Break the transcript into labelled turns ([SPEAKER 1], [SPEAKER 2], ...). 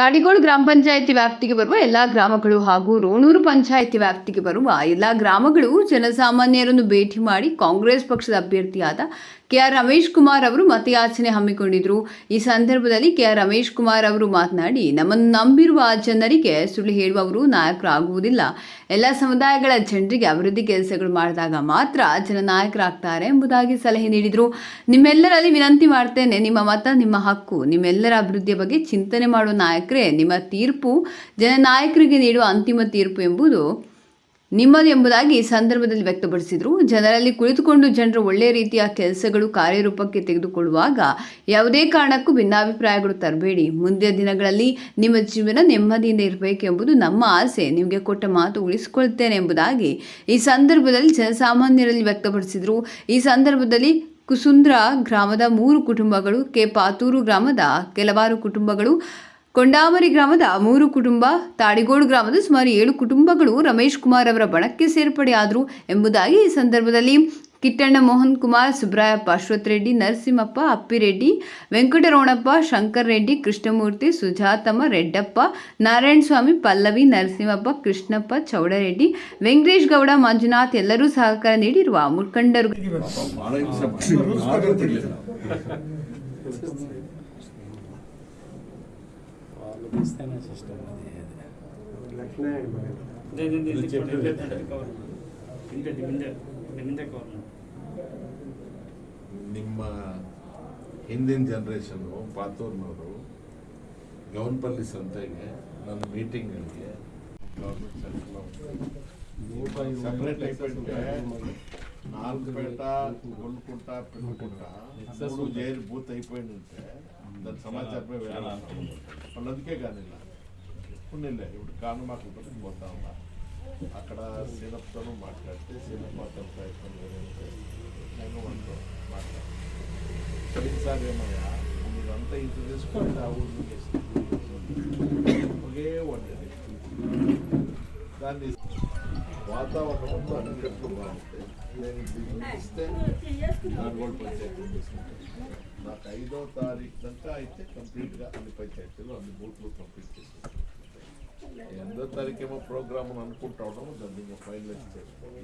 [SPEAKER 1] ತಾಡಿಗೋಡು ಗ್ರಾಮ ಪಂಚಾಯಿತಿ ವ್ಯಾಪ್ತಿಗೆ ಬರುವ ಎಲ್ಲಾ ಗ್ರಾಮಗಳು ಹಾಗೂ ರೋಣೂರು ಪಂಚಾಯಿತಿ ವ್ಯಾಪ್ತಿಗೆ ಬರುವ ಎಲ್ಲಾ ಗ್ರಾಮಗಳು ಜನಸಾಮಾನ್ಯರನ್ನು ಭೇಟಿ ಮಾಡಿ ಕಾಂಗ್ರೆಸ್ ಪಕ್ಷದ ಅಭ್ಯರ್ಥಿಯಾದ ಕೆಆರ್ ರಮೇಶ್ ಕುಮಾರ್ ಅವರು ಮತಯಾಚನೆ ಹಮ್ಮಿಕೊಂಡಿದ್ದರು. ಈ ಸಂದರ್ಭದಲ್ಲಿ ಕೆಆರ್ ರಮೇಶ್ ಕುಮಾರ್ ಅವರು ಮಾತನಾಡಿ, ನಮ್ಮನ್ನು ನಂಬಿರುವ ಜನರಿಗೆ ಸುಳ್ಳು ಹೇಳುವವರು ನಾಯಕರಾಗುವುದಿಲ್ಲ. ಎಲ್ಲ ಸಮುದಾಯಗಳ ಜನರಿಗೆ ಅಭಿವೃದ್ಧಿ ಕೆಲಸಗಳು ಮಾಡಿದಾಗ ಮಾತ್ರ ಜನನಾಯಕರಾಗ್ತಾರೆ ಎಂಬುದಾಗಿ ಸಲಹೆ ನೀಡಿದರು. ನಿಮ್ಮೆಲ್ಲರಲ್ಲಿ ವಿನಂತಿ ಮಾಡ್ತೇನೆ, ನಿಮ್ಮ ಮತ ನಿಮ್ಮ ಹಕ್ಕು. ನಿಮ್ಮೆಲ್ಲರ ಅಭಿವೃದ್ಧಿಯ ಬಗ್ಗೆ ಚಿಂತನೆ ಮಾಡುವ ನಾಯಕರೇ ನಿಮ್ಮ ತೀರ್ಪು ಜನನಾಯಕರಿಗೆ ನೀಡುವ ಅಂತಿಮ ತೀರ್ಪು ಎಂಬುದು ನಿಮ್ಮದು ಎಂಬುದಾಗಿ ಈ ಸಂದರ್ಭದಲ್ಲಿ ವ್ಯಕ್ತಪಡಿಸಿದರು. ಜನರಲ್ಲಿ ಕುಳಿತುಕೊಂಡು ಜನರ ಒಳ್ಳೆಯ ರೀತಿಯ ಕೆಲಸಗಳು ಕಾರ್ಯರೂಪಕ್ಕೆ ತೆಗೆದುಕೊಳ್ಳುವಾಗ ಯಾವುದೇ ಕಾರಣಕ್ಕೂ ಭಿನ್ನಾಭಿಪ್ರಾಯಗಳು ತರಬೇಡಿ. ಮುಂದಿನ ದಿನಗಳಲ್ಲಿ ನಿಮ್ಮ ಜೀವನ ನೆಮ್ಮದಿಯಿಂದ ಇರಬೇಕು ಎಂಬುದು ನಮ್ಮ ಆಸೆ. ನಿಮಗೆ ಕೊಟ್ಟ ಮಾತು ಉಳಿಸಿಕೊಳ್ತೇನೆ ಎಂಬುದಾಗಿ ಈ ಸಂದರ್ಭದಲ್ಲಿ ಜನಸಾಮಾನ್ಯರಲ್ಲಿ ವ್ಯಕ್ತಪಡಿಸಿದರು. ಈ ಸಂದರ್ಭದಲ್ಲಿ ಕುಸುಂದ್ರ ಗ್ರಾಮದ 3 ಕುಟುಂಬಗಳು, ಕೆ ಪಾತೂರು ಗ್ರಾಮದ ಕೆಲವಾರು ಕುಟುಂಬಗಳು, ಕೊಂಡಾಮರಿ ಗ್ರಾಮದ 3 ಕುಟುಂಬ, ತಾಡಿಗೋಡು ಗ್ರಾಮದ ಸುಮಾರು 7 ಕುಟುಂಬಗಳು ರಮೇಶ್ ಕುಮಾರ್ ಅವರ ಬಣಕ್ಕೆ ಸೇರ್ಪಡೆಯಾದರು ಎಂಬುದಾಗಿ ಈ ಸಂದರ್ಭದಲ್ಲಿ ಕಿಟ್ಟಣ್ಣ ಮೋಹನ್ ಕುಮಾರ್, ಸುಬ್ರಾಯಪ್ಪ, ಅಶ್ವಥ್ ರೆಡ್ಡಿ, ನರಸಿಂಹಪ್ಪ, ಅಪ್ಪಿರೆಡ್ಡಿ, ವೆಂಕಟರಮಣಪ್ಪ, ಶಂಕರ್ ರೆಡ್ಡಿ, ಕೃಷ್ಣಮೂರ್ತಿ, ಸುಜಾತಮ್ಮ, ರೆಡ್ಡಪ್ಪ, ನಾರಾಯಣ ಸ್ವಾಮಿ, ಪಲ್ಲವಿ, ನರಸಿಂಹಪ್ಪ, ಕೃಷ್ಣಪ್ಪ, ಚೌಡರೆಡ್ಡಿ, ವೆಂಕಟೇಶ್ ಗೌಡ, ಮಂಜುನಾಥ್ ಎಲ್ಲರೂ ಸಹಕಾರ ನೀಡಿರುವ ಮುಖಂಡರು
[SPEAKER 2] ನಿಮ್ಮ ಹಿಂದಿನ ಜನರೇಷನ್ ಪಾತೂರ್ನವರು ಗೌನ್ಪಲ್ಲಿ ಸಂತೆಗೆ ನನ್ನ ಮೀಟಿಂಗ್ಗಳಿಗೆ ಸಪ್ರೇಟ್ ಐಪೆಟ್ಗೆ 4 ಪೇಟ ಗುಲ್ಕುಂಟ ಪಿಲ್ಕುಂಟ 3 జైలు బూత్ అయిపోయిందంటే దాని సమాచారమే వాళ్ళందుకే కానిಲ್ಲ ఉన్నిలే ఇప్పుడు కాను మాట్లాడుకుంటే పోతా ఉన్నా అక్కడ సీనప్పతోనూ మాట్లాడితే సీనప్పతో నేను వాళ్ళతో మాట్లాడాను. ఈసారి ఏమయ్యా మీరంతా ఇంటి తీసుకుంటే ఆ ఊరు ఒకే వండేది దాన్ని వాతావరణంలో అన్నికట్లు బాగుంటాయి. నేను ఇస్తే నాగోల్ పంచాయతీ తీసుకుంటాను. నాకు 5వ తారీఖు దాకా అయితే కంప్లీట్గా అన్ని పంచాయతీలు అన్ని బూత్లు కంప్లీట్ చేసేస్తాను. 8వ తారీఖేమో ప్రోగ్రామ్ అనుకుంటా ఉన్నాము, దాన్ని ఇంకా ఫైనలైజ్ చేసుకోవాలి.